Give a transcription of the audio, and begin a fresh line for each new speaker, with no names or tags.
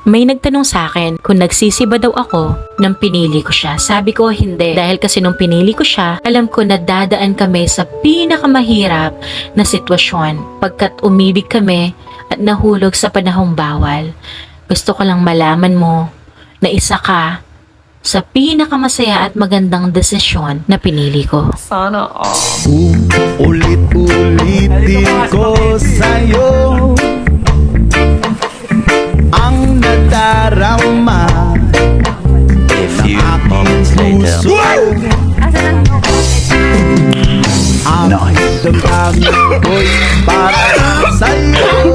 May nagtanong sa akin kung nagsisi ba daw ako nang pinili ko siya. Sabi ko hindi, dahil kasi nung pinili ko siya, alam ko na dadaan kami sa pinakamahirap na sitwasyon pagkat umibig kami at nahulog sa panahong bawal. Gusto ko lang malaman mo na isa ka sa pinakamasaya at magandang desisyon na pinili ko.
Sana all.
Ulit-ulitin ko sa'yo ang nadarama
A few moments later.
Ang damdamin ko'y para sa'yo.